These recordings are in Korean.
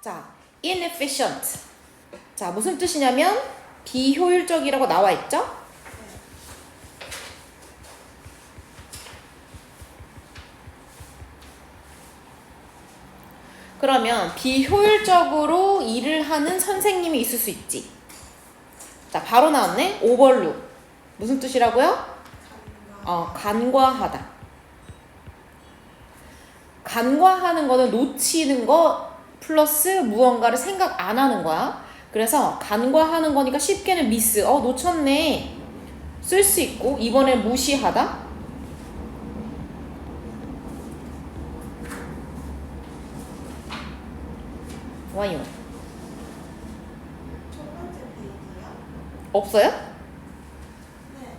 자, inefficient. 자, 무슨 뜻이냐면 비효율적이라고 나와 있죠? 그러면 비효율적으로 일을 하는 선생님이 있을 수 있지. 자, 바로 나왔네. overlook. 무슨 뜻이라고요? 간과하다. 간과하는 거는 놓치는 거 플러스 무언가를 생각 안 하는 거야. 그래서 간과하는 거니까 쉽게는 미스. 놓쳤네. 쓸 수 있고, 이번에 무시하다. 와요. 첫 번째 페이지요? 없어요? 네.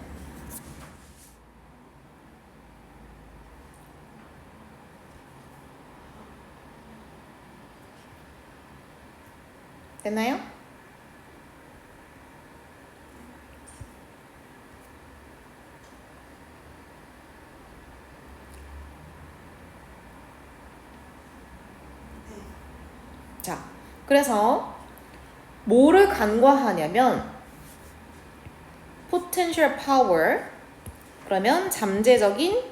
됐나요? 네. 자, 그래서 뭐를 간과하냐면 potential power, 그러면 잠재적인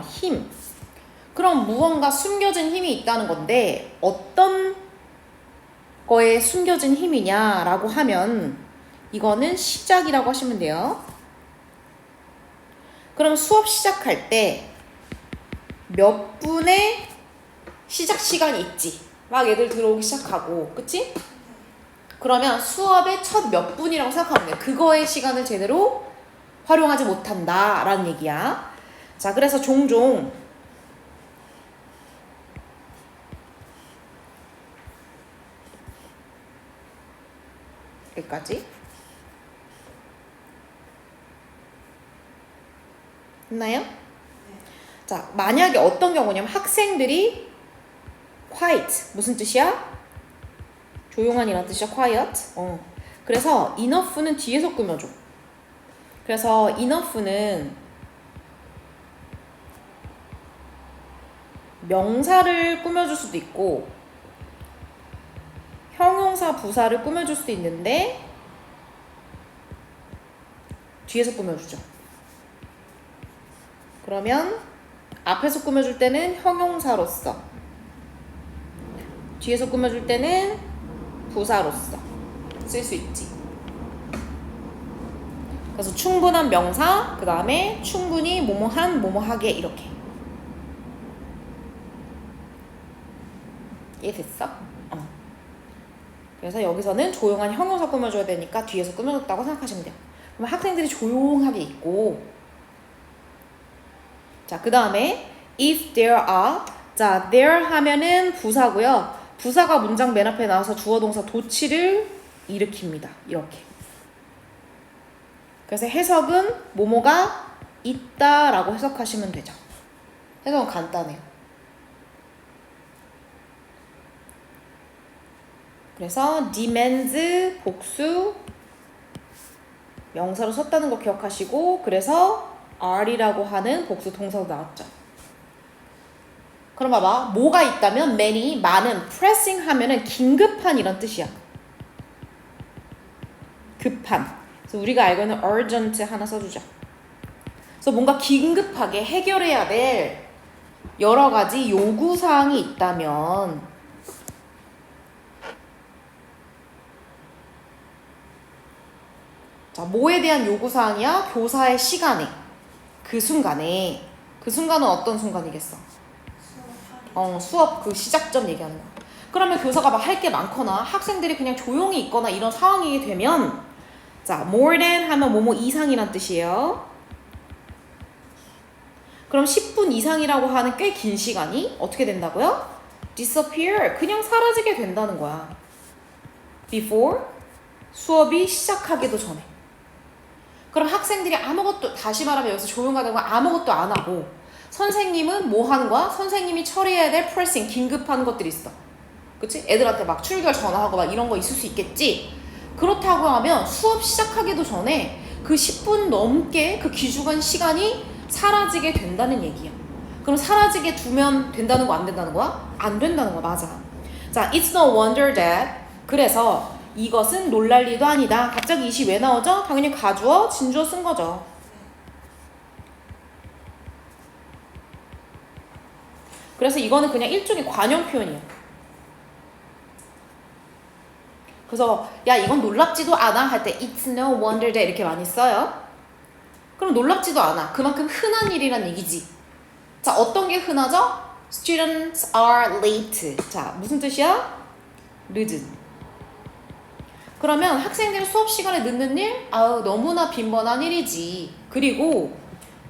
힘. 그럼 무언가 숨겨진 힘이 있다는 건데 어떤 거에 숨겨진 힘이냐라고 하면 이거는 시작이라고 하시면 돼요. 그럼 수업 시작할 때 몇 분의 시작 시간이 있지. 막 애들 들어오기 시작하고, 그치? 그러면 수업의 첫 몇 분이라고 생각하면 돼. 그거의 시간을 제대로 활용하지 못한다 라는 얘기야. 자, 그래서 종종 여기까지 됐나요? 자, 만약에 어떤 경우냐면 학생들이 quiet, 무슨 뜻이야? 조용한이란 뜻이야, quiet. 그래서 enough는 뒤에서 꾸며줘. 그래서 enough는 명사를 꾸며줄 수도 있고 형용사, 부사를 꾸며줄 수도 있는데 뒤에서 꾸며주죠. 그러면 앞에서 꾸며줄 때는 형용사로서, 뒤에서 꾸며줄 때는 부사로서 쓸 수 있지. 그래서 충분한 명사, 그 다음에 충분히 뭐뭐한, 뭐뭐하게 이렇게. 이해됐어? 그래서 여기서는 조용한 형용사 꾸며줘야 되니까 뒤에서 꾸며줬다고 생각하시면 돼요. 그럼 학생들이 조용하게 있고, 자, 그 다음에 if there are. 자, there 하면은 부사고요. 부사가 문장 맨 앞에 나와서 주어 동사 도치를 일으킵니다. 이렇게. 그래서 해석은 뭐뭐가 있다라고 해석하시면 되죠. 해석은 간단해요. 그래서 demands 복수 명사로 썼다는 거 기억하시고, 그래서 are이라고 하는 복수 동사도 나왔죠. 그럼 봐봐. 뭐가 있다면 many, 많은, pressing 하면은 긴급한 이런 뜻이야. 급한. 그래서 우리가 알고 있는 urgent 하나 써주자. 그래서 뭔가 긴급하게 해결해야 될 여러 가지 요구사항이 있다면 자, 뭐에 대한 요구사항이야? 교사의 시간에. 그 순간에. 그 순간은 어떤 순간이겠어? 수업 그 시작점 얘기하는 거야. 그러면 교사가 막 할 게 많거나 학생들이 그냥 조용히 있거나 이런 상황이 되면 자, more than 하면 뭐뭐 이상이란 뜻이에요. 그럼 10분 이상이라고 하는 꽤 긴 시간이 어떻게 된다고요? disappear, 그냥 사라지게 된다는 거야. before, 수업이 시작하기도 전에. 그럼 학생들이 아무것도, 다시 말하면 여기서 조용하다는 건 아무것도 안 하고 선생님은 뭐 하는 거야? 선생님이 처리해야 될 pressing, 긴급한 것들이 있어. 그치? 애들한테 막 출결 전화하고 막 이런 거 있을 수 있겠지? 그렇다고 하면 수업 시작하기도 전에 그 10분 넘게 그 귀중한 시간이 사라지게 된다는 얘기야. 그럼 사라지게 두면 된다는 거 안 된다는 거야? 안 된다는 거 맞아. 자, it's no wonder that. 그래서 이것은 놀랄 일도 아니다. 갑자기 이시 왜 나오죠? 당연히 가주어, 진주어 쓴 거죠. 그래서 이거는 그냥 일종의 관용 표현이에요. 그래서 야 이건 놀랍지도 않아 할 때 it's no wonder that 이렇게 많이 써요. 그럼 놀랍지도 않아. 그만큼 흔한 일이란 얘기지. 자, 어떤 게 흔하죠? Students are late. 자, 무슨 뜻이야? 늦은. 그러면 학생들이 수업 시간에 늦는 일? 아우, 너무나 빈번한 일이지. 그리고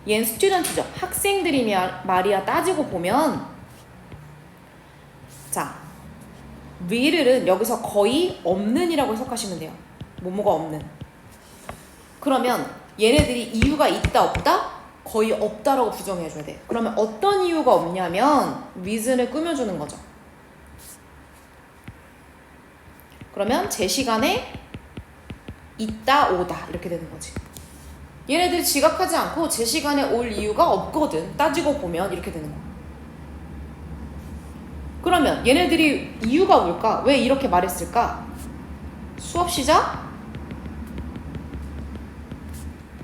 얘는 스튜던트죠. 학생들이 말이야 따지고 보면 자, will은 여기서 거의 없는 이라고 해석하시면 돼요. 뭐뭐가 없는. 그러면 얘네들이 이유가 있다 없다? 거의 없다라고 부정해줘야 돼. 그러면 어떤 이유가 없냐면 reason을 꾸며주는 거죠. 그러면 제 시간에 있다 오다 이렇게 되는 거지. 얘네들이 지각하지 않고 제 시간에 올 이유가 없거든. 따지고 보면 이렇게 되는 거야. 그러면 얘네들이 이유가 뭘까? 왜 이렇게 말했을까? 수업 시작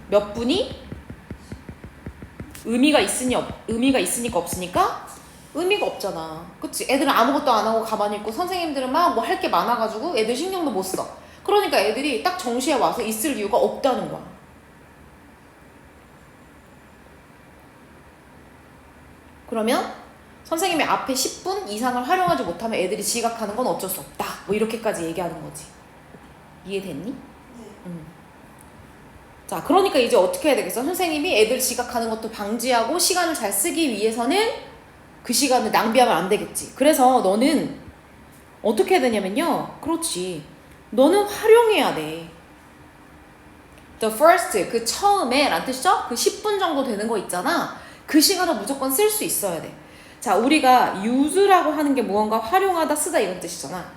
몇 분이 의미가 있으니까 없으니까 의미가 없잖아. 그치? 애들은 아무것도 안 하고 가만히 있고 선생님들은 막 뭐 할 게 많아가지고 애들 신경도 못 써. 그러니까 애들이 딱 정시에 와서 있을 이유가 없다는 거야. 그러면 선생님이 앞에 10분 이상을 활용하지 못하면 애들이 지각하는 건 어쩔 수 없다. 뭐 이렇게까지 얘기하는 거지. 이해됐니? 네. 자, 그러니까 이제 어떻게 해야 되겠어? 선생님이 애들 지각하는 것도 방지하고 시간을 잘 쓰기 위해서는 그 시간을 낭비하면 안 되겠지. 그래서 너는 어떻게 해야 되냐면요. 그렇지. 너는 활용해야 돼. The first, 그 처음에 란 뜻이죠? 그 10분 정도 되는 거 있잖아. 그 시간을 무조건 쓸 수 있어야 돼. 자, 우리가 use라고 하는 게 무언가 활용하다, 쓰다 이런 뜻이잖아.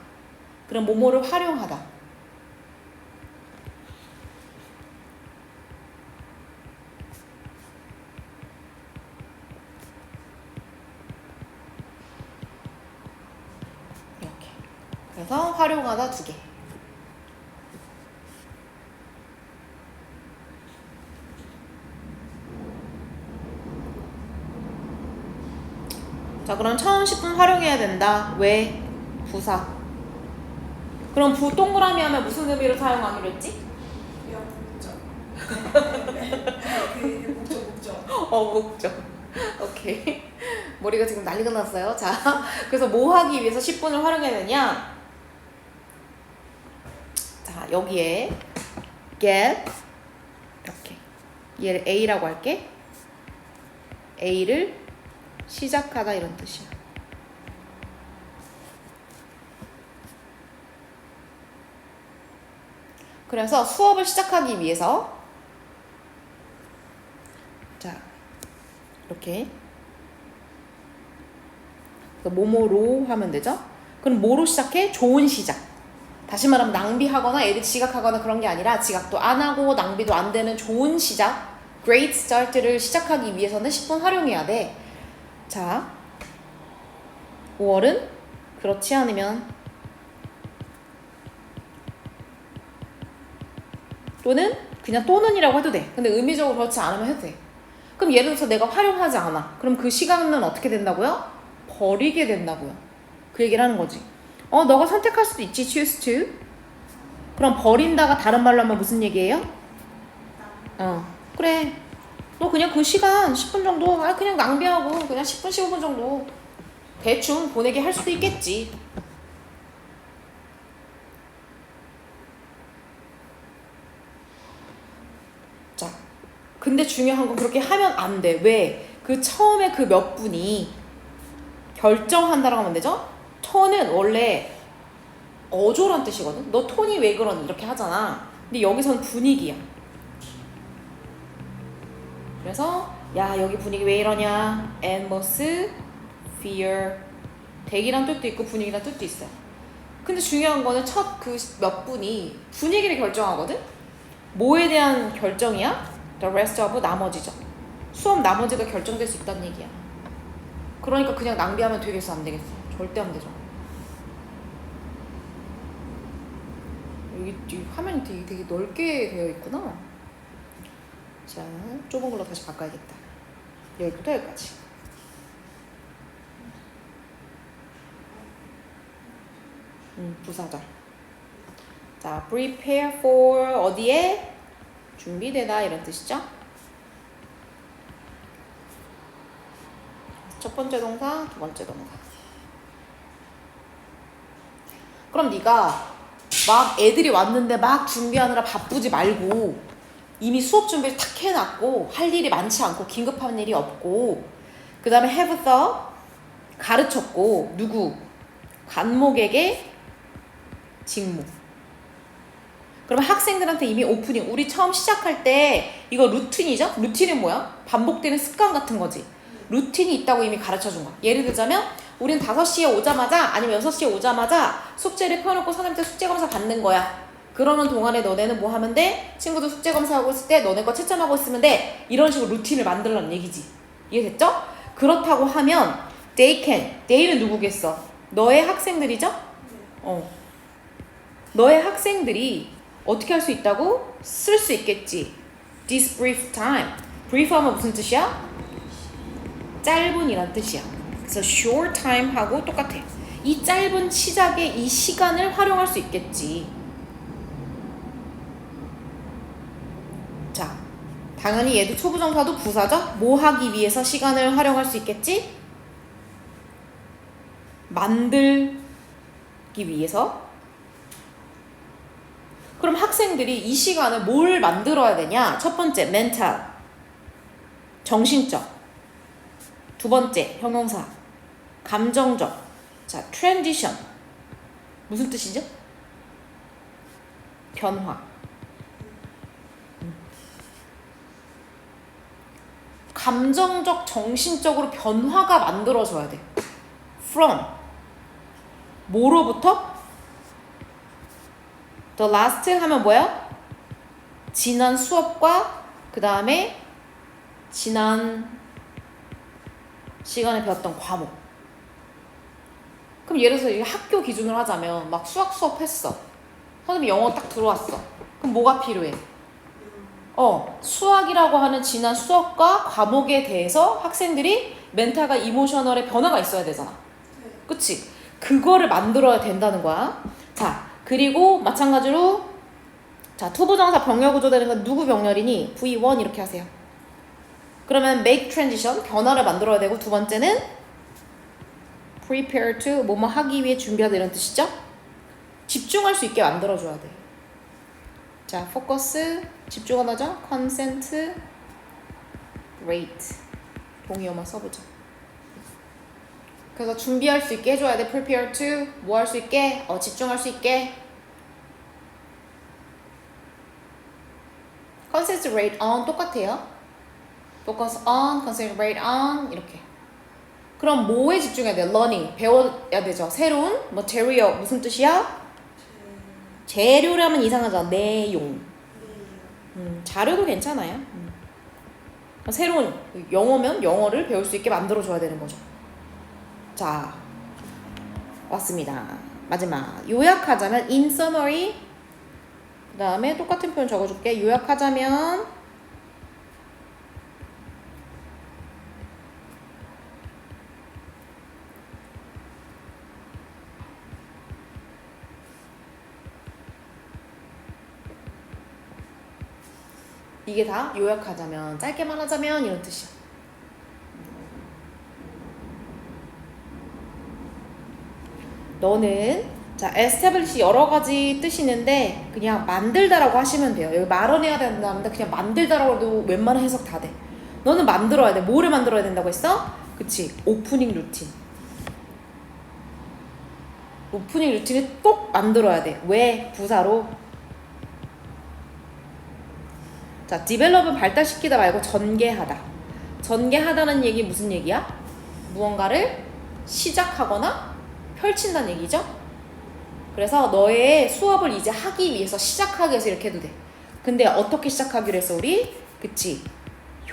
그럼 뭐뭐를 활용하다. 이렇게. 그래서 활용하다 2개. 자, 그럼 처음 10분 활용해야 된다. 왜? 부사. 그럼 동그라미 하면 무슨 의미로 사용하기로 했지? 목적. 목적. 오케이. 머리가 지금 난리가 났어요. 자, 그래서 뭐 하기 위해서 10분을 활용해야 되냐? 자, 여기에 get 이렇게 얘를 A라고 할게. A를 시작하다 이런 뜻이야. 그래서 수업을 시작하기 위해서 자 이렇게 뭐뭐로 하면 되죠? 그럼 뭐로 시작해? 좋은 시작. 다시 말하면 낭비하거나 애들 지각하거나 그런 게 아니라 지각도 안 하고 낭비도 안 되는 좋은 시작, great start를 시작하기 위해서는 10분 활용해야 돼. 자, 5월은 그렇지 않으면 또는 그냥 또는이라고 해도 돼. 근데 의미적으로 그렇지 않으면 해도 돼. 그럼 예를 들어서 내가 활용하지 않아. 그럼 그 시간은 어떻게 된다고요? 버리게 된다고요. 그 얘기를 하는 거지. 너가 선택할 수도 있지. choose to. 그럼 버린다가 다른 말로 하면 무슨 얘기예요? 그래. 너 그냥 그 시간 10분 정도 그냥 낭비하고 그냥 10분 15분 정도 대충 보내게 할 수도 있겠지. 자, 근데 중요한 건 그렇게 하면 안 돼. 왜? 그 처음에 그 몇 분이 결정한다라고 하면 되죠? 톤은 원래 어조란 뜻이거든. 너 톤이 왜 그러니? 이렇게 하잖아. 근데 여기서는 분위기야. 그래서 야 여기 분위기 왜 이러냐? atmosphere, 대기란 뜻도 있고 분위기란 뜻도 있어요. 근데 중요한 거는 첫 그 몇 분이 분위기를 결정하거든? 뭐에 대한 결정이야? The rest of 나머지죠. 수업 나머지가 결정될 수 있다는 얘기야. 그러니까 그냥 낭비하면 되겠어, 안 되겠어? 절대 안 되죠. 여기 화면이 되게 넓게 되어 있구나. 자, 좁은 걸로 다시 바꿔야겠다. 여기부터 여기까지. 부사절. 자, prepare for 어디에? 준비되다 이런 뜻이죠. 첫 번째 동사, 두 번째 동사. 그럼 네가 막 애들이 왔는데 막 준비하느라 바쁘지 말고 이미 수업 준비를 탁 해놨고 할 일이 많지 않고 긴급한 일이 없고 그 다음에 have the 가르쳤고 누구? 간목에게 직무. 그러면 학생들한테 이미 오프닝 우리 처음 시작할 때 이거 루틴이죠? 루틴은 뭐야? 반복되는 습관 같은 거지. 루틴이 있다고 이미 가르쳐준 거야. 예를 들자면 우린 5시에 오자마자 아니면 6시에 오자마자 숙제를 펴놓고 선생님한테 숙제검사 받는 거야. 그러는 동안에 너네는 뭐 하면 돼? 친구들 숙제검사하고 있을 때 너네 거 채점하고 있으면 돼. 이런 식으로 루틴을 만들라는 얘기지. 이해됐죠? 그렇다고 하면 they can, they는 누구겠어? 너의 학생들이죠? 너의 학생들이 어떻게 할 수 있다고? 쓸 수 있겠지. This brief time. brief 하면 무슨 뜻이야? 짧은이란 뜻이야. 그래서 short time 하고 똑같아. 이 짧은 시작의 이 시간을 활용할 수 있겠지. 자, 당연히 얘도 초부정사도 부사죠? 뭐 하기 위해서 시간을 활용할 수 있겠지? 만들기 위해서. 그럼 학생들이 이 시간을 뭘 만들어야 되냐? 첫 번째, 멘탈. 정신적. 두 번째, 형용사. 감정적. 자, transition. 무슨 뜻이죠? 변화. 감정적, 정신적으로 변화가 만들어져야 돼. From. 뭐로부터? The last 하면 뭐야? 지난 수업과 그 다음에 지난 시간에 배웠던 과목. 그럼 예를 들어서 학교 기준으로 하자면 막 수학 수업 했어. 선생님이 영어 딱 들어왔어. 그럼 뭐가 필요해? 수학이라고 하는 지난 수업과 과목에 대해서 학생들이 멘탈과 이모셔널의 변화가 있어야 되잖아. 그치? 그거를 만들어야 된다는 거야. 자, 그리고 마찬가지로 자, 투부정사 병렬 구조 되는 건 누구 병렬이니? V1 이렇게 하세요. 그러면 make transition, 변화를 만들어야 되고 두 번째는 prepare to, 뭐뭐 하기 위해 준비하다 이런 뜻이죠? 집중할 수 있게 만들어줘야 돼. 자, focus, 집중하다죠? concentrate, 동의어만 써보자. 그래서 준비할 수 있게 해줘야 돼. prepare to, 뭐 할 수 있게? 집중할 수 있게. concentrate on 똑같아요. focus on, concentrate on 이렇게. 그럼 뭐에 집중해야 돼요? learning, 배워야 되죠. 새로운 material, 무슨 뜻이야? 재료라면 이상하죠. 내용. 자료도 괜찮아요. 새로운 영어면 영어를 배울 수 있게 만들어줘야 되는 거죠. 자, 왔습니다. 마지막 요약하자면 in summary. 그 다음에 똑같은 표현 적어줄게. 요약하자면 이게 다 요약하자면, 짧게 말하자면 이런 뜻이야. 너는 자, establish 여러 가지 뜻이 있는데 그냥 만들다라고 하시면 돼요. 여기 말어내야 된다는데 그냥 만들다라고 해도 웬만한 해석 다 돼. 너는 만들어야 돼. 뭐를 만들어야 된다고 했어? 그치, 오프닝 루틴. 오프닝 루틴을 꼭 만들어야 돼. 왜? 부사로. 자, develop은 발달시키다 말고 전개하다. 전개하다는 얘기 무슨 얘기야? 무언가를 시작하거나 펼친다는 얘기죠. 그래서 너의 수업을 이제 하기 위해서 시작하기 위해서 이렇게 해도 돼. 근데 어떻게 시작하기로 했어 우리? 그치,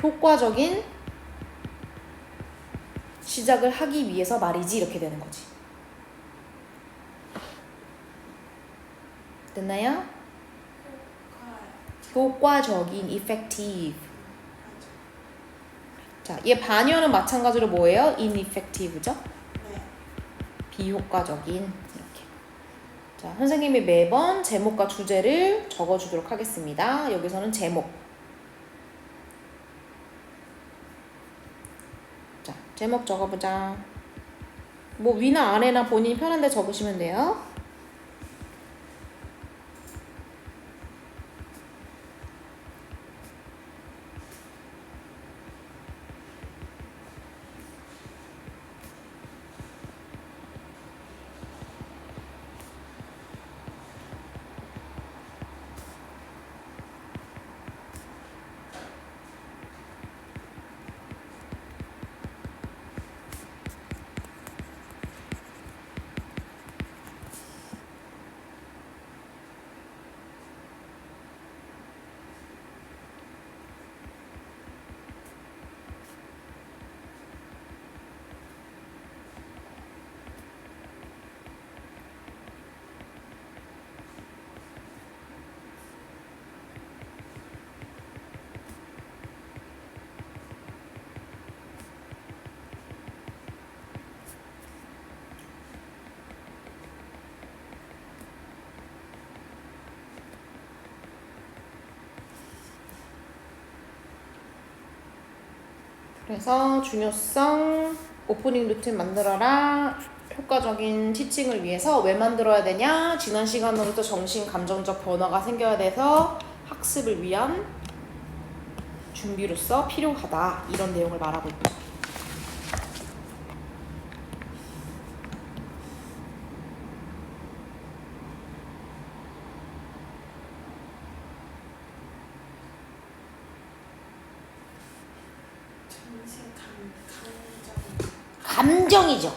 효과적인 시작을 하기 위해서 말이지 이렇게 되는 거지. 됐나요? 효과적인 effective. 자, 얘 반연은 마찬가지로 뭐예요? ineffective죠? 네. 비효과적인 이렇게. 자, 선생님이 매번 제목과 주제를 적어주도록 하겠습니다. 여기서는 제목. 자, 제목 적어보자. 뭐 위나 아래나 본인이 편한 데 적으시면 돼요. 그래서 중요성, 오프닝 루틴 만들어라. 효과적인 티칭을 위해서 왜 만들어야 되냐? 지난 시간으로부터 정신, 감정적 변화가 생겨야 돼서 학습을 위한 준비로서 필요하다. 이런 내용을 말하고 있죠. 감정이죠.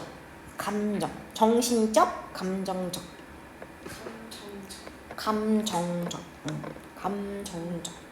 감정. 정신적, 감정적. 감정적. 감정적.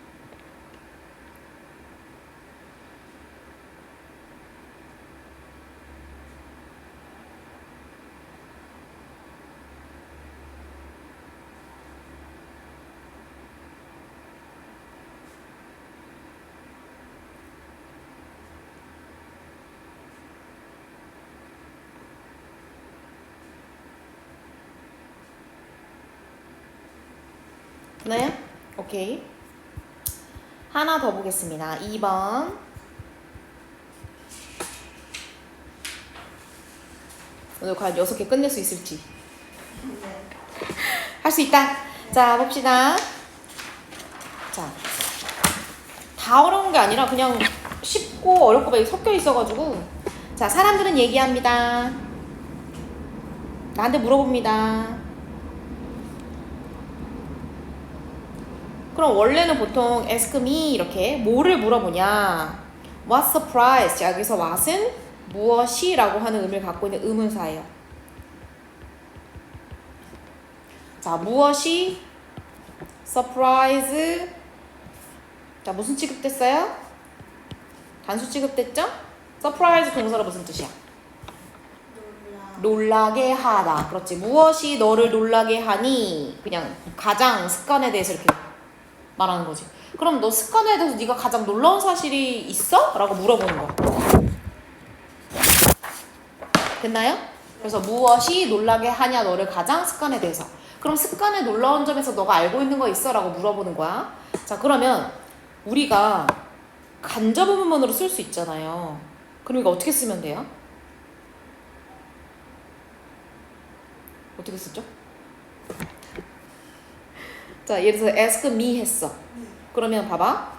네? 오케이. 하나 더 보겠습니다. 2번. 오늘 과연 6개 끝낼 수 있을지. 네. 할 수 있다. 자, 봅시다. 자, 다 어려운 게 아니라 그냥 쉽고 어렵고 막 섞여 있어가지고. 자, 사람들은 얘기합니다. 나한테 물어봅니다. 그럼 원래는 보통 ask me 이렇게 뭐를 물어보냐. What's the price? 여기서 what은 무엇이라고 하는 의미를 갖고 있는 의문사예요. 자, 무엇이 surprise. 자, 무슨 취급됐어요? 단수 취급됐죠? surprise 동사로 무슨 뜻이야? 놀라게 하다. 그렇지. 무엇이 너를 놀라게 하니? 그냥 가장 습관에 대해서 이렇게 말하는 거지. 그럼 너 습관에 대해서 네가 가장 놀라운 사실이 있어? 라고 물어보는 거야. 됐나요? 그래서 무엇이 놀라게 하냐 너를 가장 습관에 대해서. 그럼 습관의 놀라운 점에서 너가 알고 있는 거 있어? 라고 물어보는 거야. 자, 그러면 우리가 간접 의문문으로 쓸 수 있잖아요. 그럼 이거 어떻게 쓰면 돼요? 어떻게 쓰죠? 자, 예를 들어서 ask me 했어. 그러면 봐봐.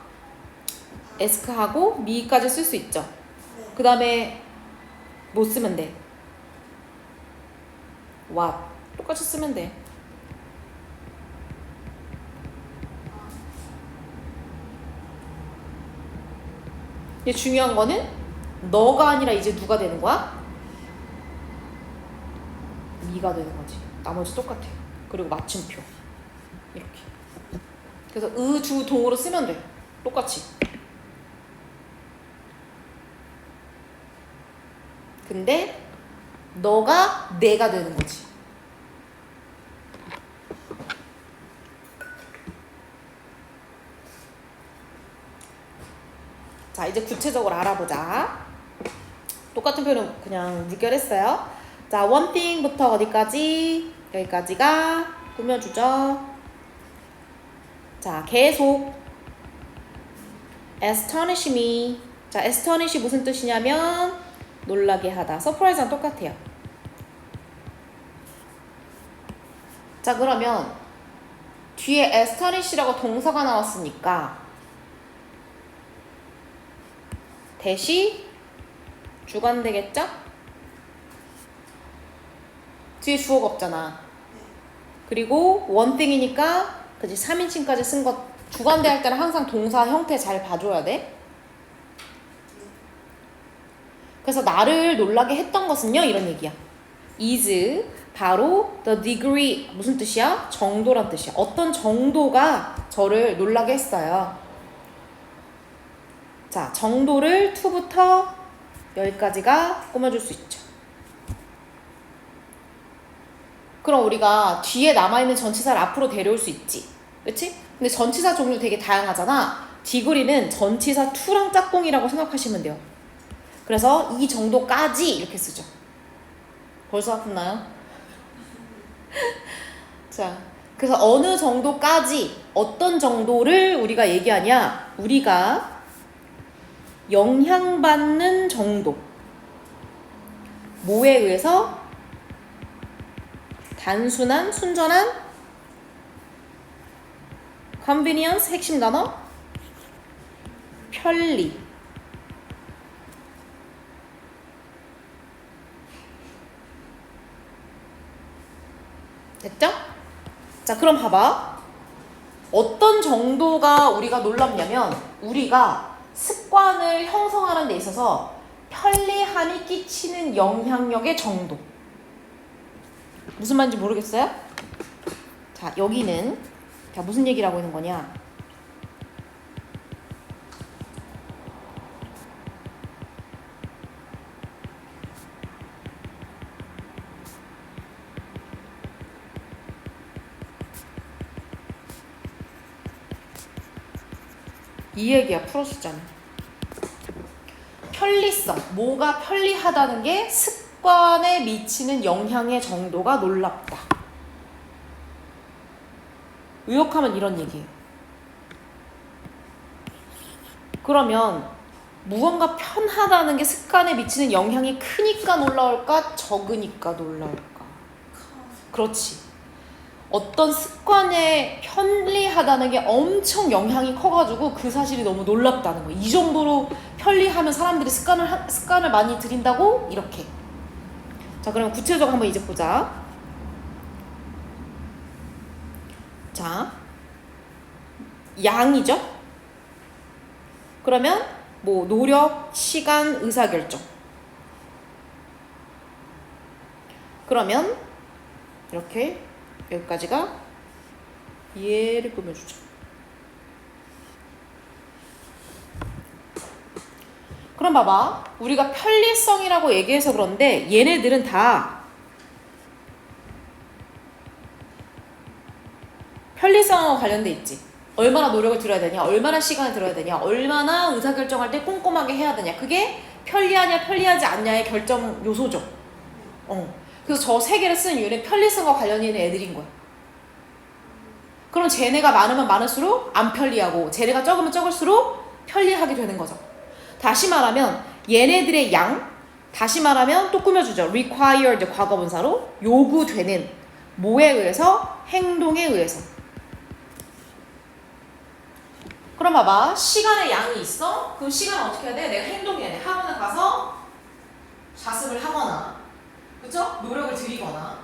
ask하고 me까지 쓸 수 있죠. 그 다음에 뭐 쓰면 돼? what. 똑같이 쓰면 돼. 근데 중요한 거는 너가 아니라 이제 누가 되는 거야? me가 되는 거지. 나머지 똑같아. 그리고 맞춤표. 이렇게. 그래서 주 동으로 쓰면 돼. 똑같이. 근데 너가 내가 되는 거지. 자, 이제 구체적으로 알아보자. 똑같은 표현은 그냥 물결했어요. 자, one thing부터 어디까지? 여기까지가 꾸며주죠. 자, 계속 astonish me. 자, astonish 무슨 뜻이냐면 놀라게 하다. surprise랑 똑같아요. 자, 그러면 뒤에 astonish라고 동사가 나왔으니까 대시 주관 되겠죠? 뒤에 주어가 없잖아. 그리고 one thing이니까 그치 3인칭까지 쓴 것 주관대 할 때는 항상 동사 형태 잘 봐줘야 돼. 그래서 나를 놀라게 했던 것은요 이런 얘기야. is 바로 the degree 무슨 뜻이야? 정도란 뜻이야. 어떤 정도가 저를 놀라게 했어요. 자, 정도를 to부터 여기까지가 꾸며줄 수 있죠. 그럼 우리가 뒤에 남아있는 전치사를 앞으로 데려올 수 있지. 그치? 근데 전치사 종류 되게 다양하잖아. 디그리는 전치사 to랑 짝꿍이라고 생각하시면 돼요. 그래서 이 정도까지 이렇게 쓰죠. 벌써 아프나요? 자, 그래서 어느 정도까지 어떤 정도를 우리가 얘기하냐? 우리가 영향받는 정도. 뭐에 의해서? 단순한, 순전한 convenience 핵심 단어 편리. 됐죠? 자, 그럼 봐봐. 어떤 정도가 우리가 놀랍냐면 우리가 습관을 형성하는 데 있어서 편리함이 끼치는 영향력의 정도. 무슨 말인지 모르겠어요? 자, 여기는 자, 무슨 얘기를 하고 있는 거냐? 이 얘기야, 풀어주자면. 편리성, 뭐가 편리하다는 게 습관에 미치는 영향의 정도가 놀랍다. 의역하면 이런 얘기예요. 그러면 무언가 편하다는 게 습관에 미치는 영향이 크니까 놀라울까? 적으니까 놀라울까? 그렇지. 어떤 습관에 편리하다는 게 엄청 영향이 커가지고 그 사실이 너무 놀랍다는 거예요. 이 정도로 편리하면 사람들이 습관을 많이 들인다고? 이렇게. 자, 그러면 구체적으로 한번 이제 보자. 자, 양이죠? 그러면 뭐 노력, 시간, 의사결정. 그러면 이렇게 여기까지가 얘를 꾸며주죠. 그럼 봐봐. 우리가 편리성이라고 얘기해서 그런데 얘네들은 다 편리성하고 관련돼 있지. 얼마나 노력을 들여야 되냐, 얼마나 시간을 들여야 되냐, 얼마나 의사결정할 때 꼼꼼하게 해야 되냐. 그게 편리하냐 편리하지 않냐의 결정 요소죠. 그래서 저 세 개를 쓴 이유는 편리성과 관련이 있는 애들인 거야. 그럼 쟤네가 많으면 많을수록 안 편리하고 쟤네가 적으면 적을수록 편리하게 되는 거죠. 다시 말하면 얘네들의 양, 다시 말하면 또 꾸며주죠. required 과거분사로 요구되는 뭐에 의해서? 행동에 의해서. 그럼 봐봐. 시간의 양이 있어? 그럼 시간은 어떻게 해야 돼? 내가 행동해야 돼. 학원에 가서 자습을 하거나 그쵸? 노력을 들이거나.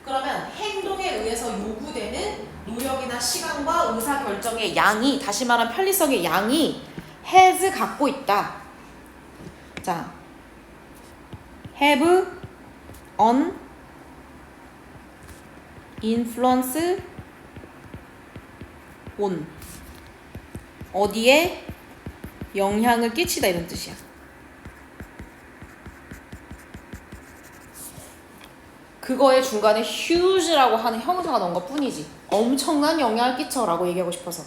그러면 행동에 의해서 요구되는 노력이나 시간과 의사결정의 양이, 다시 말하면 편리성의 양이 has 갖고 있다. 자, have on influence on 어디에 영향을 끼치다 이런 뜻이야. 그거의 중간에 huge라고 하는 형용사가 넣은 것 뿐이지. 엄청난 영향을 끼쳐라고 얘기하고 싶어서.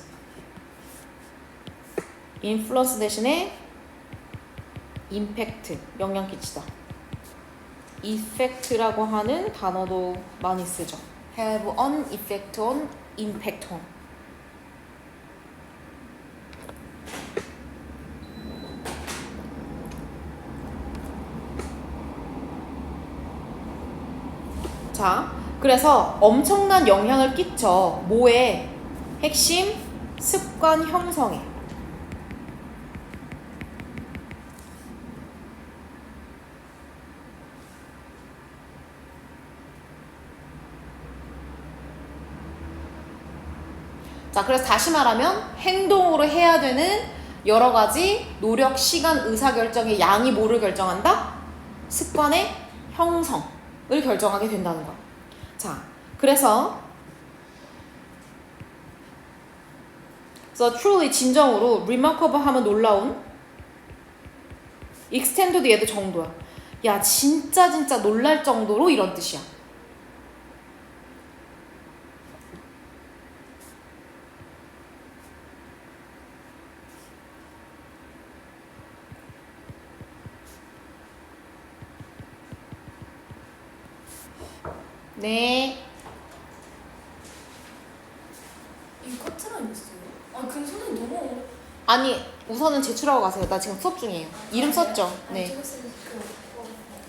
influence 대신에 impact, 영향 끼치다. effect라고 하는 단어도 많이 쓰죠. have an effect on, impact on. 자, 그래서 엄청난 영향을 끼쳐 뭐에? 핵심 습관 형성에. 자, 그래서 다시 말하면 행동으로 해야 되는 여러 가지 노력, 시간, 의사결정의 양이 뭐를 결정한다? 습관의 형성을 결정하게 된다는 거야. 자, 그래서 truly 진정으로 remarkable 하면 놀라운, extended 얘도 정도야. 야, 진짜 놀랄 정도로 이런 뜻이야. 네. 이 커트라인 있어요? 아, 근데 선생님 너무 아니, 우선은 제출하고 가세요. 나 지금 수업 중이에요. 이름 썼죠? 네. 찍었으니까.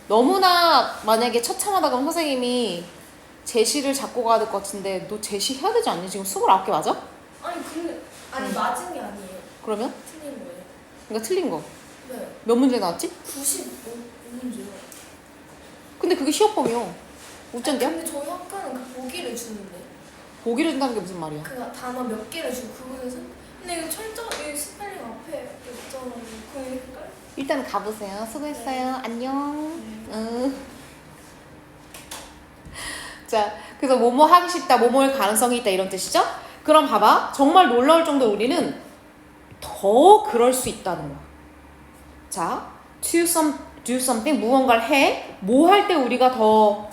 너무나 만약에 처참하다 그러면 선생님이 제시를 잡고 가야 될 것 같은데 너 제시 해야 되지 않니? 지금 29개 맞아? 아니 근데 맞은 게 아니에요. 그러면? 틀린 거예요. 그러니까 틀린 거. 네. 몇 문제 나왔지? 95문제요. 근데 그게 시험범이요. 어쩐데요? 근데 저희 학과는 그 보기를 주는데. 보기를 준다는 게 무슨 말이야? 그 단어 몇 개를 주고 그거에서 근데 이거 철저히 스펠링 앞에 있잖아요. 그러니까 일단 가보세요. 수고했어요. 안녕. 자, 그래서 뭐뭐 하기 쉽다, 뭐뭐할 가능성이 있다 이런 뜻이죠? 그럼 봐봐. 정말 놀라울 정도로 우리는 더 그럴 수 있다는 거야. 자, do something, 무언가를 해. 뭐 할 때 우리가 더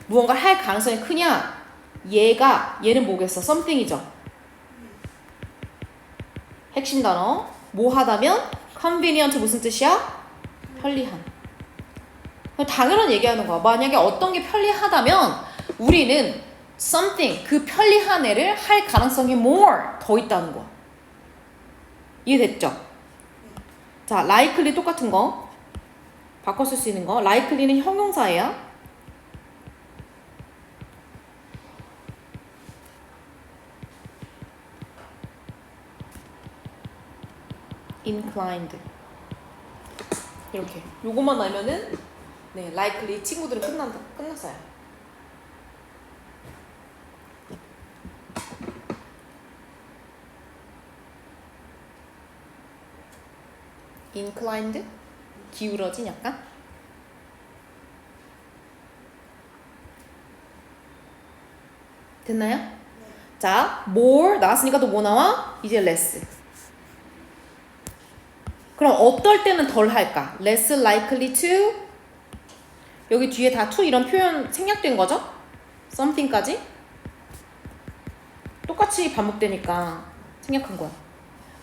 무언가를 할 가능성이 크냐? 얘는 뭐겠어? something이죠. 핵심 단어. 뭐 하다면? convenient 무슨 뜻이야? 편리한. 당연한 얘기하는 거야. 만약에 어떤 게 편리하다면 우리는 something, 그 편리한 애를 할 가능성이 more, 더 있다는 거야. 이해됐죠? 자, likely 똑같은 거. 바꿔 쓸 수 있는 거. likely는 형용사예요. inclined. 이렇게. 요것만 알면은 네, likely 친구들은 끝났어요. inclined, 기울어진 약간. 됐나요? 네. 자, more 나왔으니까 또 뭐 나와? 이제 less. 그럼 어떨 때는 덜 할까? less likely to, 여기 뒤에 다 to 이런 표현 생략된 거죠? something까지 똑같이 반복되니까 생략한 거야.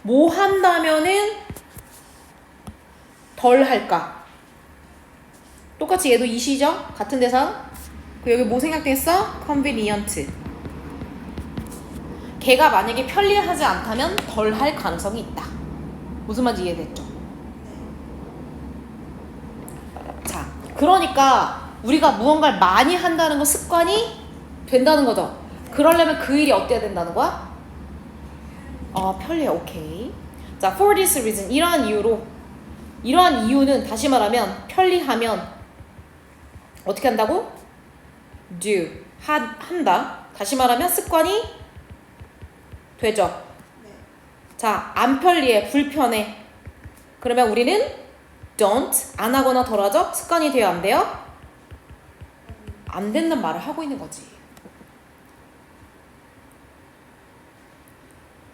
뭐 한다면은 덜 할까? 똑같이 얘도 이시죠? 같은 대상. 그 여기 뭐 생략됐어? convenient. 걔가 만약에 편리하지 않다면 덜 할 가능성이 있다. 무슨 말인지 이해됐죠? 자, 그러니까 우리가 무언가를 많이 한다는 거 습관이 된다는 거죠. 그러려면 그 일이 어때야 된다는 거야? 편리해. 오케이. 자, for this reason. 이러한 이유는 다시 말하면 편리하면 어떻게 한다고? do. 한다. 다시 말하면 습관이 되죠. 네. 자, 안 편리해, 불편해. 그러면 우리는 don't, 안 하거나 덜 하죠? 습관이 돼요, 안 돼요? 안 된다는 말을 하고 있는 거지.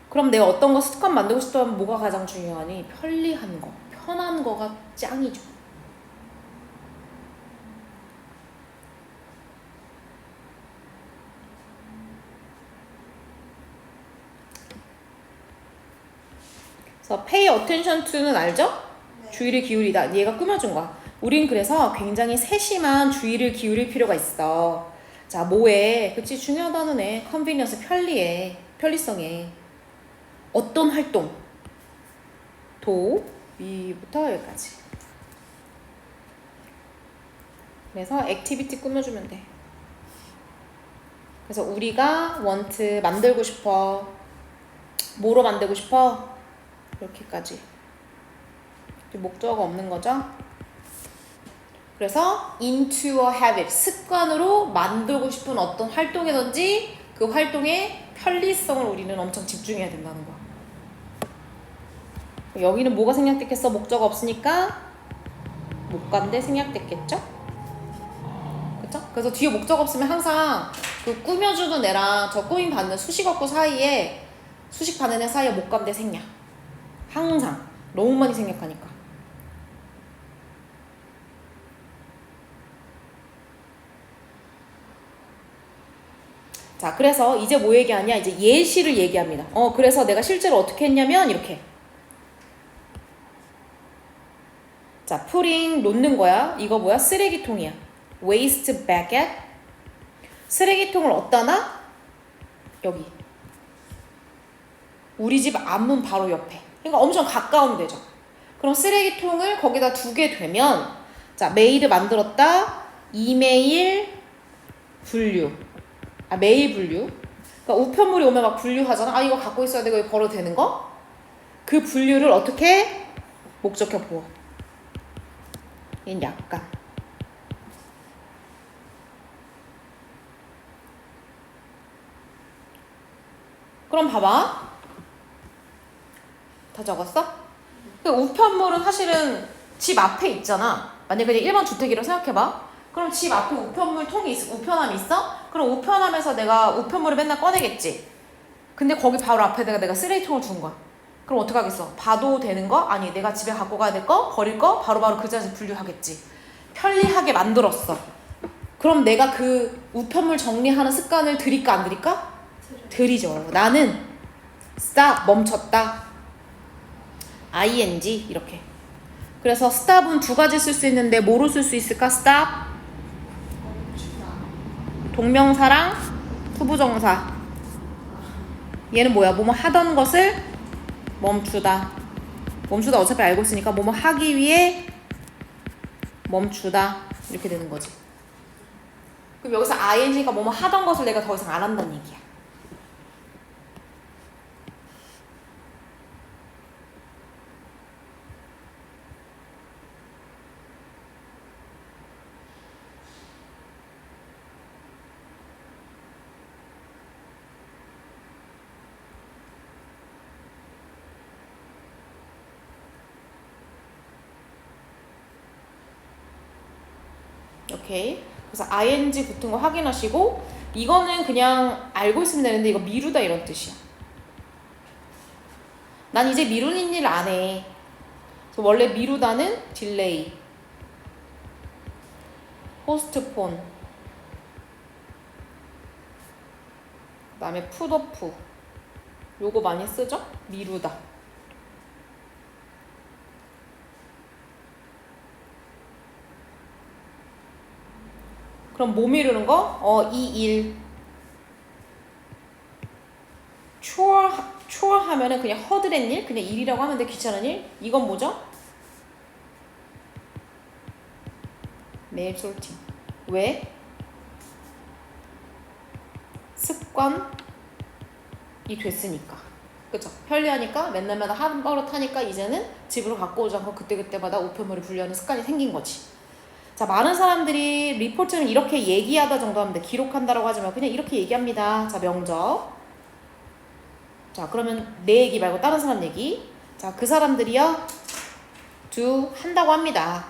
그럼 내가 어떤 거 습관 만들고 싶다면 뭐가 가장 중요하니? 편리한 거, 편한 거가 짱이죠. 그래서 pay attention to는 알죠? 네. 주의를 기울이다. 얘가 꾸며준 거야. 우린 그래서 굉장히 세심한 주의를 기울일 필요가 있어. 자, 뭐에? 그치, 중요하다는 애. 컨비니언스, 편리해. 편리성에. 어떤 활동? 도, 위부터 여기까지. 그래서 액티비티 꾸며주면 돼. 그래서 우리가 want 만들고 싶어. 뭐로 만들고 싶어? 이렇게까지. 목적어가 없는 거죠. 그래서 into a habit, 습관으로 만들고 싶은 어떤 활동이든지 그 활동의 편리성을 우리는 엄청 집중해야 된다는 거야. 여기는 뭐가 생략됐겠어? 목적어 없으니까 못 간대 생략됐겠죠? 그쵸? 그래서 뒤에 목적 없으면 항상 그 꾸며주는 애랑 저 꾸밈 받는 수식어구 사이에 수식 받는 애 사이에 못 간대 생략. 항상 너무 많이 생략하니까. 자, 그래서 이제 뭐 얘기하냐? 이제 예시를 얘기합니다. 그래서 내가 실제로 어떻게 했냐면 이렇게. 자, putting 놓는 거야. 이거 뭐야? 쓰레기통이야. waste bucket. 쓰레기통을 어디다 놔? 여기. 우리 집 앞문 바로 옆에. 그러니까 엄청 가까운 데죠. 그럼 쓰레기통을 거기다 두게 되면 자, 메일을 만들었다. 이메일 분류. 메일 분류. 그러니까 우편물이 오면 막 분류하잖아. 이거 갖고 있어야 되고 이거 버려도 되는 거? 그 분류를 어떻게 목적해 보아. 얘는 약간. 그럼 봐봐. 다 적었어? 그 우편물은 사실은 집 앞에 있잖아. 만약에 그냥 일반 주택이라고 생각해봐. 그럼 집 앞에 우편물 통이 우편함이 있어? 그럼 우편함에서 내가 우편물을 맨날 꺼내겠지. 근데 거기 바로 앞에다가 내가 쓰레기통을 둔 거야. 그럼 어떡하겠어? 봐도 되는 거? 아니, 내가 집에 갖고 가야 될 거? 버릴 거? 바로바로 그 자리에서 분류하겠지. 편리하게 만들었어. 그럼 내가 그 우편물 정리하는 습관을 들일까 안 들일까? 들이죠. 나는 stop, 멈췄다. ing 이렇게. 그래서 stop은 두 가지 쓸 수 있는데 뭐로 쓸 수 있을까? stop 동명사랑 투부정사. 얘는 뭐야? 뭐뭐 하던 것을 멈추다. 멈추다 어차피 알고 있으니까 뭐뭐 하기 위해 멈추다. 이렇게 되는 거지. 그럼 여기서 ing가 뭐뭐 하던 것을 내가 더 이상 안 한다는 얘기야. 오케이. 그래서 ing 붙은 거 확인하시고 이거는 그냥 알고 있으면 되는데 이거 미루다 이런 뜻이야. 난 이제 미루는 일 안 해. 그래서 원래 미루다는 딜레이, 포스트폰, 그 다음에 풋오프. 요거 많이 쓰죠? 미루다. 그럼 뭐 미루는 거? 이 일. chore 하면은 그냥 허드렛 일? 그냥 일이라고 하면 돼. 귀찮은 일? 이건 뭐죠? 메일 솔팅. 왜? 습관이 됐으니까. 그쵸? 편리하니까 맨날 한 버릇 하니까 이제는 집으로 갖고 오지 않고 그때그때마다 우편물을 분류하는 습관이 생긴 거지. 자, 많은 사람들이 리포트는 이렇게 얘기하다 정도 하면 돼. 기록한다라고 하지 말고 그냥 이렇게 얘기합니다. 자, 명적. 자, 그러면 내 얘기 말고 다른 사람 얘기. 자, 그 사람들이요 do 한다고 합니다.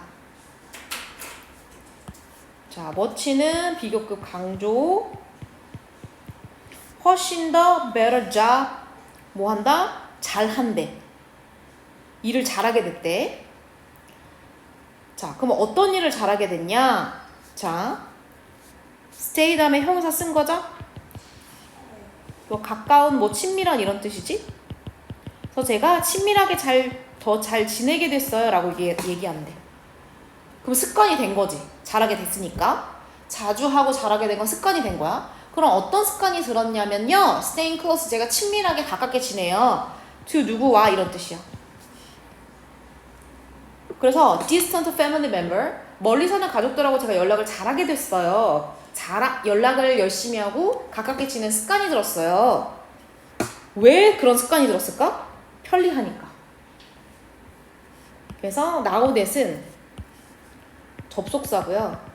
자, much는 비교급 강조. 훨씬 더 better job. 뭐 한다? 잘한대. 일을 잘하게 됐대. 자, 그럼 어떤 일을 잘하게 됐냐? 자, stay 다음에 형용사 쓴 거죠? 뭐 가까운, 뭐 친밀한 이런 뜻이지? 그래서 제가 친밀하게 더 잘 지내게 됐어요 라고 얘기하면 돼. 그럼 습관이 된 거지. 잘하게 됐으니까. 자주 하고 잘하게 된 건 습관이 된 거야. 그럼 어떤 습관이 들었냐면요. staying close, 제가 친밀하게 가깝게 지내요. to 누구와 이런 뜻이야. 그래서 distant family member, 멀리 사는 가족들하고 제가 연락을 잘하게 됐어요. 연락을 열심히 하고 가깝게 지내는 습관이 들었어요. 왜 그런 습관이 들었을까? 편리하니까. 그래서 now that은 접속사고요.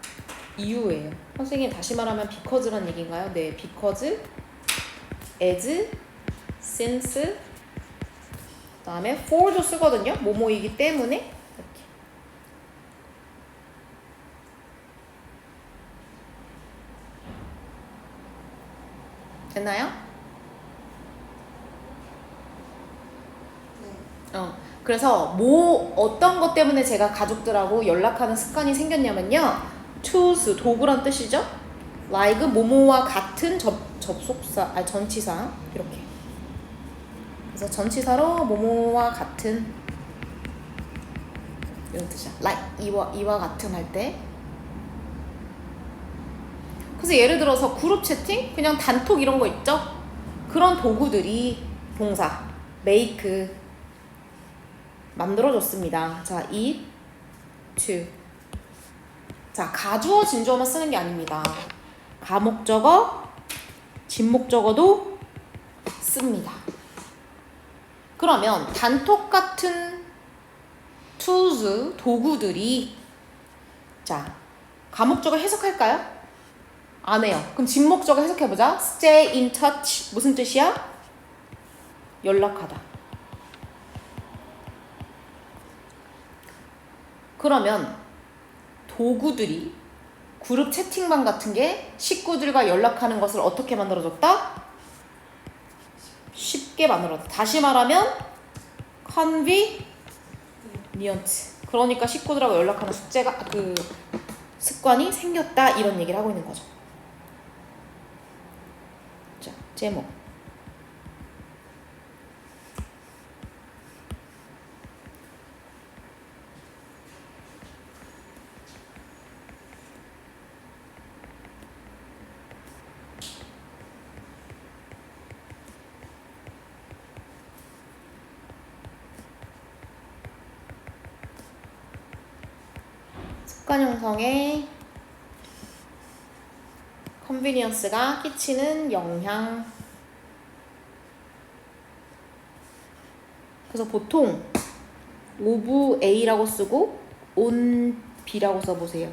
이유예요. 선생님 다시 말하면 because란 얘기인가요? 네, because, as, since, 그 다음에 for도 쓰거든요. 뭐뭐이기 때문에 이렇게. 됐나요? 네. 그래서 어떤 것 때문에 제가 가족들하고 연락하는 습관이 생겼냐면요. tools, 도구란 뜻이죠. like, 뭐뭐와 같은 접속사, 전치사 이렇게. 그래서 전치사로 뭐뭐와 같은 이런 뜻이야. like, 이와 같은 할 때. 그래서 예를 들어서 그룹 채팅? 그냥 단톡 이런 거 있죠? 그런 도구들이 동사, make, 만들어줬습니다. 자, eat, to. 자, 가주어, 진주어만 쓰는 게 아닙니다. 가목적어, 진목적어도 씁니다. 그러면 단톡 같은 tools, 도구들이 자, 가목적어 해석할까요? 안 해요. 그럼 진목적어 해석해보자. stay in touch 무슨 뜻이야? 연락하다. 그러면 도구들이 그룹 채팅방 같은 게 식구들과 연락하는 것을 어떻게 만들어줬다? 쉽게 만들어줬다. 다시 말하면 convenient. 그러니까 식구들하고 연락하는 습관이 생겼다 이런 얘기를 하고 있는 거죠. 자, 제목. 습관 형성에 컨비니언스가 끼치는 영향. 그래서 보통 of A라고 쓰고 on B라고 써보세요.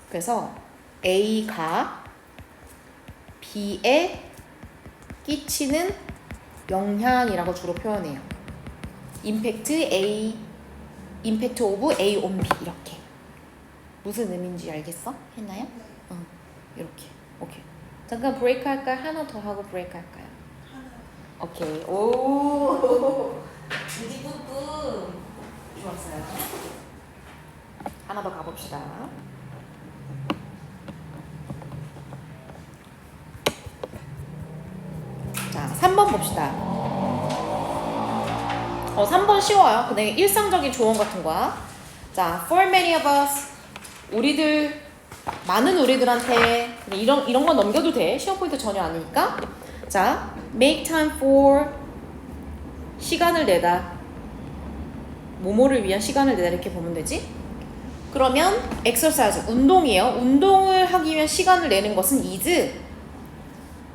그래서 A가 B에 끼치는 영향이라고 주로 표현해요. impact of A on B 이렇게. 무슨 의미인지 알겠어? 했나요? 네. 이렇게. 오케이. 잠깐 브레이크 할까요? 하나 더 하고 브레이크 할까요? 하나. 오케이. 오. 지지 뿌뿌. 좋았어요. 하나 더 가봅시다. 자, 3번 봅시다. 3번 쉬워요. 근데 일상적인 조언 같은 거야. 자, for many of us. 많은 우리들한테 이런 건 넘겨도 돼. 시험 포인트 전혀 아니니까. 자, make time for 시간을 내다. 뭐뭐를 위한 시간을 내다 이렇게 보면 되지. 그러면 exercise 운동이에요. 운동을 하기 위한 시간을 내는 것은 is.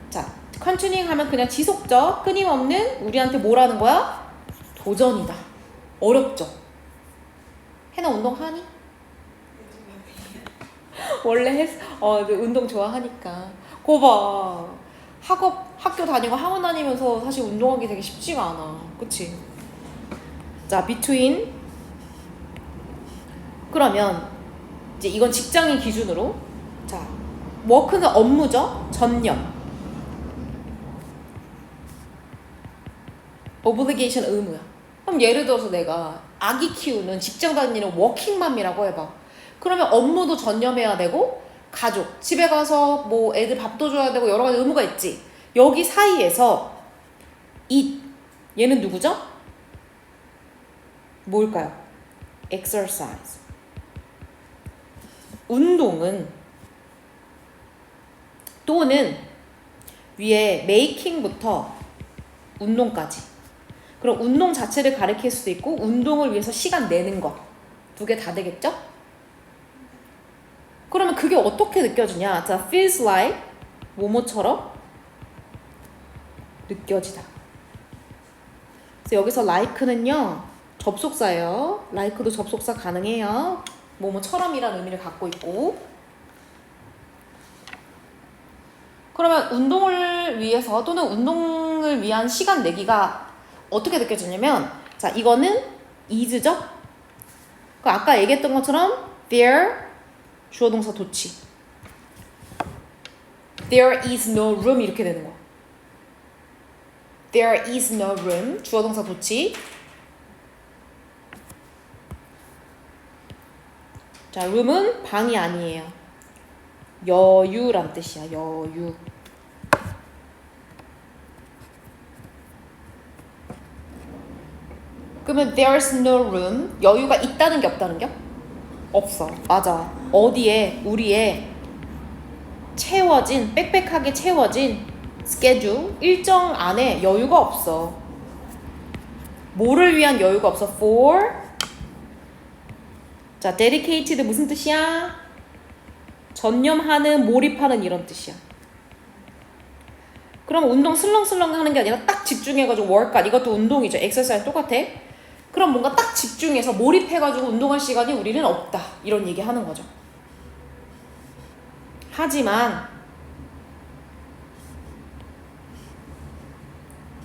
자, continuing 하면 그냥 지속적, 끊임없는 우리한테 뭐라는 거야? 도전이다. 어렵죠. 해나 운동하니? 원래 운동 좋아하니까. 거 봐. 학교 다니고 학원 다니면서 사실 운동하기 되게 쉽지가 않아. 그치? 자, between. 그러면 이제 이건 직장인 기준으로. 자, work는 업무죠. 전념. obligation 의무야. 그럼 예를 들어서 내가 아기 키우는 직장 다니는 워킹맘이라고 해봐. 그러면 업무도 전념해야 되고 가족, 집에 가서 뭐 애들 밥도 줘야 되고 여러 가지 의무가 있지. 여기 사이에서 it. 얘는 누구죠? 뭘까요? exercise. 운동은 또는 위에 making부터 운동까지. 그럼 운동 자체를 가리킬 수도 있고 운동을 위해서 시간 내는 거. 두 개 다 되겠죠? 그러면 그게 어떻게 느껴지냐? 자, feels like 뭐뭐처럼 느껴지다. 그래서 여기서 like는요 접속사예요. like도 접속사 가능해요. 뭐뭐처럼이라는 의미를 갖고 있고. 그러면 운동을 위해서 또는 운동을 위한 시간 내기가 어떻게 느껴지냐면, 자, 이거는 is죠? 그 아까 얘기했던 것처럼 there 주어 동사 도치, there is no room 이렇게 되는 거야. there is no room 주어 동사 도치. 자, room은 방이 아니에요. 여유란 뜻이야. 여유. 그러면 there's no room, 여유가 있다는 게 없다는 게? 없어. 맞아. 어디에 우리의 채워진, 빽빽하게 채워진 스케줄, 일정 안에 여유가 없어. 뭐를 위한 여유가 없어? for. 자, dedicated 무슨 뜻이야? 전념하는, 몰입하는 이런 뜻이야. 그럼 운동 슬렁슬렁 하는 게 아니라 딱 집중해가지고 workout, 이것도 운동이죠. exercise 똑같아. 그럼 뭔가 딱 집중해서 몰입해가지고 운동할 시간이 우리는 없다. 이런 얘기 하는 거죠. 하지만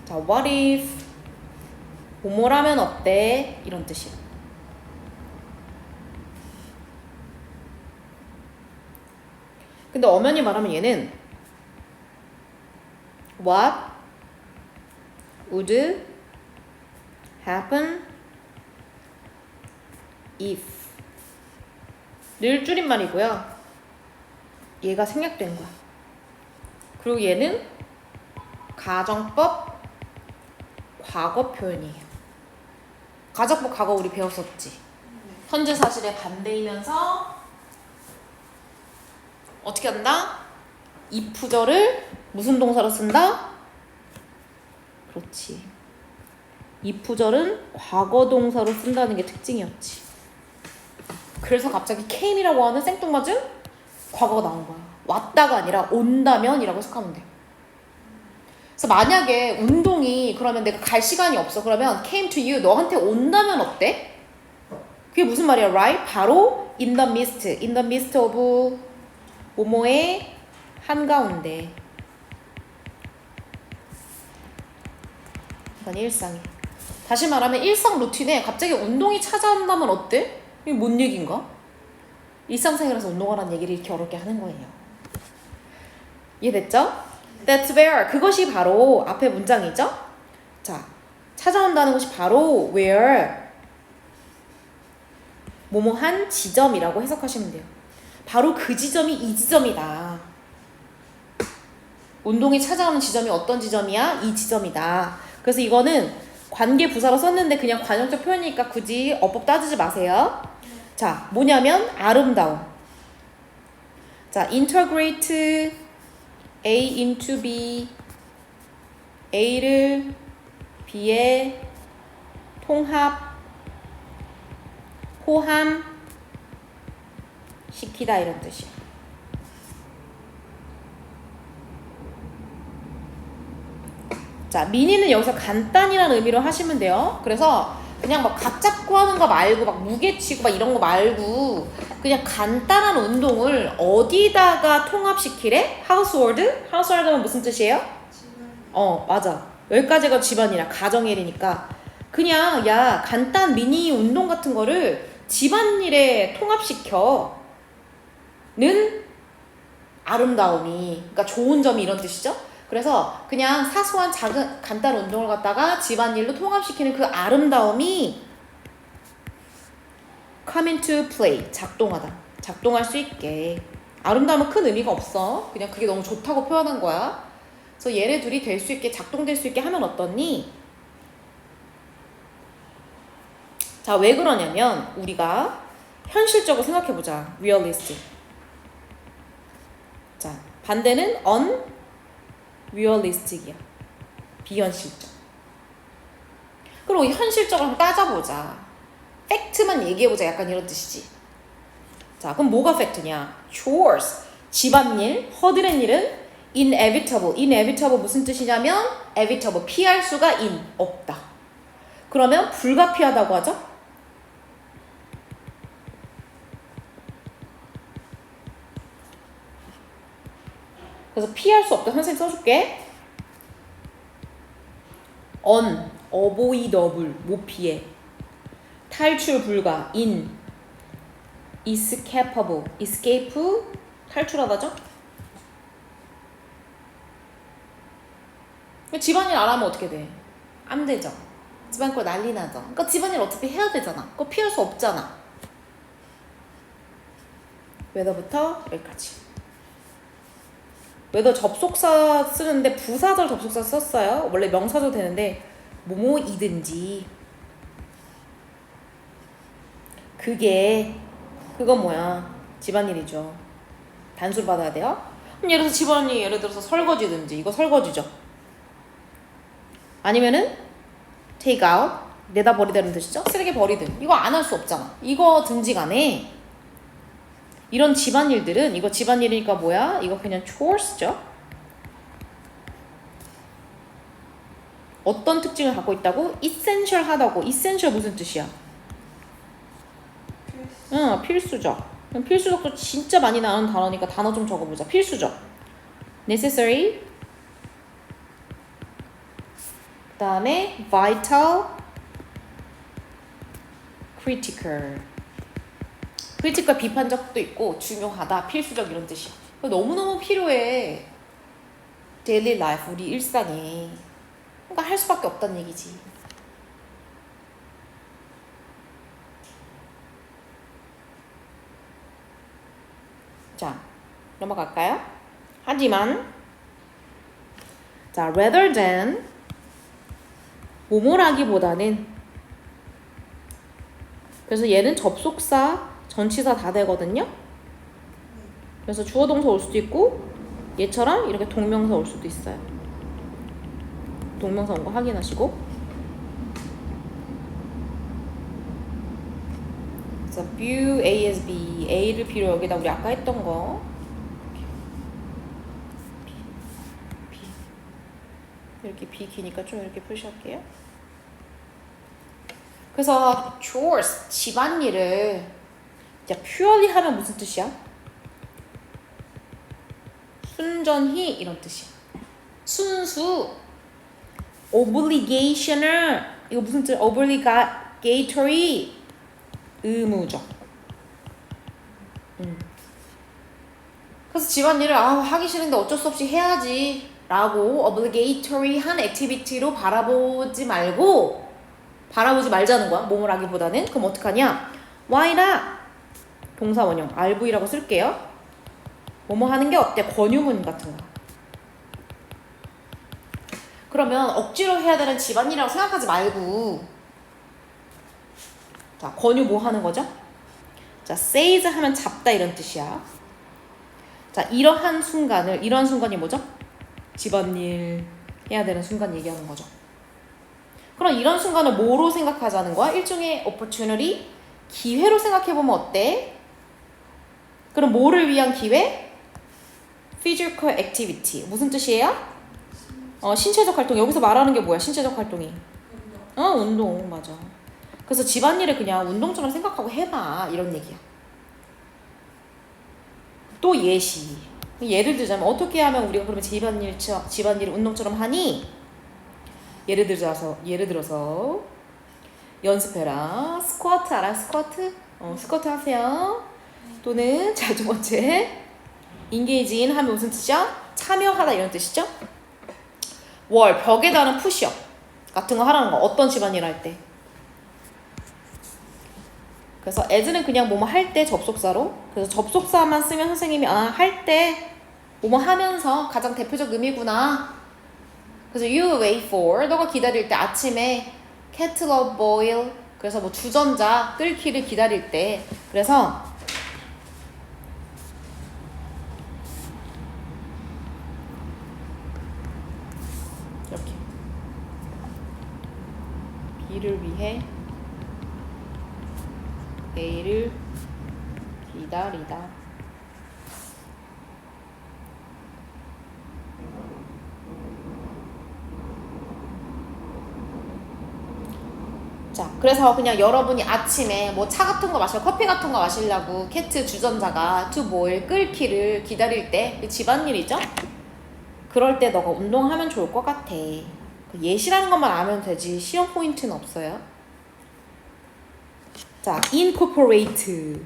자, what if 뭐뭐라면 어때? 이런 뜻이야. 근데 엄연히 말하면 얘는 what would happen if 늘 줄임말이고요. 얘가 생략된 거야. 그리고 얘는 가정법 과거 표현이에요. 가정법 과거 우리 배웠었지. 현재 사실의 반대이면서 어떻게 한다? if절을 무슨 동사로 쓴다? 그렇지. if절은 과거 동사로 쓴다는 게 특징이었지. 그래서 갑자기 came이라고 하는 생뚱맞은 과거가 나온 거야. 왔다가 아니라 온다면 이라고 해석하면 돼. 그래서 만약에 운동이 그러면 내가 갈 시간이 없어. 그러면 came to you, 너한테 온다면 어때? 그게 무슨 말이야, right? 바로 in the midst of 뭐뭐의 한가운데. 이건 일상이. 다시 말하면 일상 루틴에 갑자기 운동이 찾아온다면 어때? 이게 뭔 얘기인가? 일상생활에서 운동하라는 얘기를 이렇게 어렵게 하는 거예요. 이해됐죠? That's where. 그것이 바로 앞에 문장이죠? 자, 찾아온다는 것이 바로 where. 뭐뭐한 지점이라고 해석하시면 돼요. 바로 그 지점이 이 지점이다. 운동이 찾아오는 지점이 어떤 지점이야? 이 지점이다. 그래서 이거는 관계 부사로 썼는데 그냥 관용적 표현이니까 굳이 어법 따지지 마세요. 자, 뭐냐면 아름다움. 자, integrate A into B, A를 B에 통합, 포함 시키다 이런 뜻이야. 자, 미니는 여기서 간단이라는 의미로 하시면 돼요. 그래서 그냥 막 각 잡고 하는 거 말고 막 무게치고 막 이런 거 말고 그냥 간단한 운동을 어디다가 통합시키래? household? household는 무슨 뜻이에요? 맞아. 여기까지가 집안이라 가정일이니까 그냥 야 간단 미니 운동 같은 거를 집안일에 통합시켜 는 아름다움이, 그러니까 좋은 점이 이런 뜻이죠. 그래서 그냥 사소한 작은 간단 운동을 갖다가 집안일로 통합시키는 그 아름다움이 come into play, 작동하다, 작동할 수 있게. 아름다움은 큰 의미가 없어. 그냥 그게 너무 좋다고 표현한 거야. 그래서 얘네 둘이 될 수 있게 작동될 수 있게 하면 어떻니? 자, 왜 그러냐면 우리가 현실적으로 생각해보자. realistic. 자, 반대는 unrealistic이야. 비현실적. 그럼 우리 현실적으로 한번 따져보자. 팩트만 얘기해보자. 약간 이런 뜻이지. 자, 그럼 뭐가 팩트냐? chores. 집안일, 허드렛 일은 inevitable. inevitable 무슨 뜻이냐면 evitable. 피할 수가 없다. 그러면 불가피하다고 하죠? 그래서 피할 수 없다. 선생님 써줄게. unavoidable. 못 피해. 탈출 불가. escapable. escape. 탈출하다죠? 집안일 안 하면 어떻게 돼? 안 되죠. 집안일 거 난리 나죠. 그러니까 집안일 어차피 해야 되잖아. 그거 피할 수 없잖아. whether부터 여기까지. whether 접속사 쓰는데 부사절 접속사 썼어요. 원래 명사도 되는데 뭐뭐이든지. 그건 뭐야? 집안일이죠. 단수를 받아야 돼요. 그럼 예를 들어서 집안일 예를 들어서 설거지든지 이거 설거지죠. 아니면은 take out 내다 버리다는 뜻이죠. 쓰레기 버리든 이거 안 할 수 없잖아. 이거 든지 간에 이런 집안일들은 이거 집안일이니까 뭐야? 이거 그냥 chores죠. 어떤 특징을 갖고 있다고? essential하다고. essential 무슨 뜻이야? 필수적. 필수적도 진짜 많이 나오는 단어니까 단어 좀 적어보자. 필수적. necessary. 그 다음에 vital, critical. critical 비판적도 있고 중요하다, 필수적 이런 뜻이야. 너무너무 필요해. daily life, 우리 일상에. 그러니까 할 수밖에 없다는 얘기지. 자, 넘어갈까요? 하지만 자, rather than 뭐뭐라기보다는 그래서 얘는 접속사, 전치사 다 되거든요. 그래서 주어 동사 올 수도 있고 얘처럼 이렇게 동명사 올 수도 있어요. 동명사 온 거 확인하시고. 그래서 view A as B, A를 B로 여기다 우리 아까 했던 거 B. 이렇게 B 기니까 좀 이렇게 표시할게요. 그래서 chores, 집안일을 이제 purely 하면 무슨 뜻이야? 순전히 이런 뜻이야. 순수. obligational 이거 무슨 뜻? obligatory 의무적. 그래서 집안일을 하기 싫은데 어쩔 수 없이 해야지 라고 obligatory한 액티비티로 바라보지 말자는 거야. 뭐뭘 하기보다는. 그럼 어떡하냐? why not? 동사 원형 RV라고 쓸게요. 뭐뭐 하는 게 어때? 권유문 같은 거. 그러면 억지로 해야 되는 집안일이라고 생각하지 말고 자, 권유 뭐 하는 거죠? 자, seize 하면 잡다 이런 뜻이야. 자, 이러한 순간이 뭐죠? 집안일 해야 되는 순간 얘기하는 거죠. 그럼 이런 순간을 뭐로 생각하자는 거야? 일종의 opportunity, 기회로 생각해보면 어때? 그럼 뭐를 위한 기회? physical activity. 무슨 뜻이에요? 신체적 활동. 여기서 말하는 게 뭐야? 신체적 활동이. 운동. 맞아. 그래서 집안일을 그냥 운동처럼 생각하고 해봐. 이런 얘기야. 또 예시. 예를 들자면 어떻게 하면 우리가 그러면 집안일을 운동처럼 하니? 예를 들어서 연습해라. 스쿼트 알아? 스쿼트? 스쿼트 하세요. 또는 자, 두 번째 engage in 하면 무슨 뜻이야? 참여하다 이런 뜻이죠? 벽에 다는 푸시업 같은 거 하라는 거. 어떤 집안일 할 때. 그래서 as는 그냥 뭐뭐 할 때 접속사로. 그래서 접속사만 쓰면 선생님이 할 때 뭐뭐 하면서 가장 대표적 의미구나 그래서 you wait for 너가 기다릴 때 아침에 kettle of boil 그래서 뭐 주전자 끓기를 기다릴 때 그래서 이렇게 B를 위해 A를 기다리다. 자, 그래서 그냥 여러분이 아침에 뭐 차 같은 거 마시고 커피 같은 거 마시려고 케트 주전자가 to boil 끓기를 기다릴 때 집안일이죠? 그럴 때 너가 운동하면 좋을 것 같아. 예시라는 것만 알면 되지 시험 포인트는 없어요. 자, incorporate.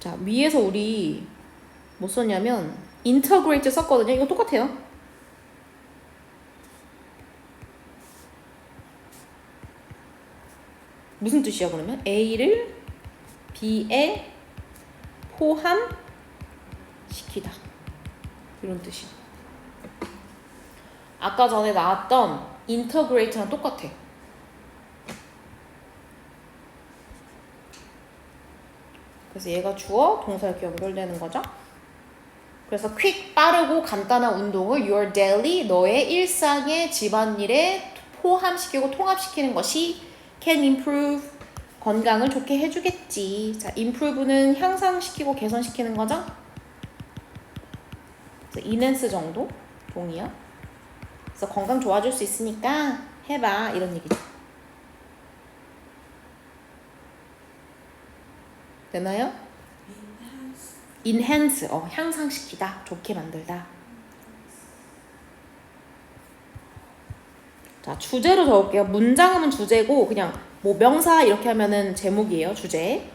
자, 위에서 우리 뭐 썼냐면 integrate 썼거든요. 이거 똑같아요. 무슨 뜻이야 그러면? A를 B에 포함시키다. 이런 뜻이야. 아까 전에 나왔던 integrate랑 똑같아. 그래서 얘가 주어, 동사 이렇게 연결되는 거죠. 그래서 quick, 빠르고 간단한 운동을 your daily, 너의 일상의 집안일에 포함시키고 통합시키는 것이 can improve, 건강을 좋게 해주겠지. 자, improve는 향상시키고 개선시키는 거죠. 그래서 enhance 정도 동의어. 그래서 건강 좋아질 수 있으니까 해봐 이런 얘기죠. 되나요? enhance, 향상시키다, 좋게 만들다. 자, 주제로 적을게요. 문장음은 주제고 그냥 뭐 명사 이렇게 하면은 제목이에요. 주제.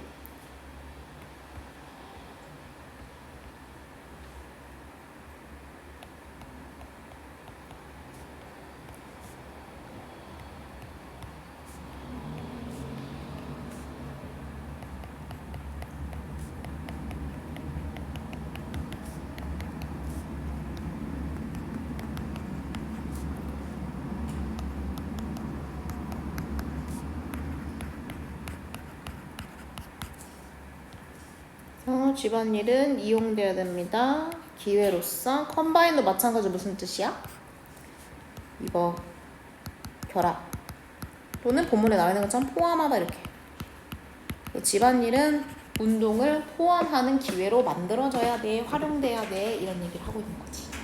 집안일은 이용되어야 됩니다. 기회로서. 컴바인도 마찬가지 무슨 뜻이야? 이거 결합 또는 본문에 나와 있는 것처럼 포함하다 이렇게. 집안일은 운동을 포함하는 기회로 만들어져야 돼, 활용돼야 돼 이런 얘기를 하고 있는 거지.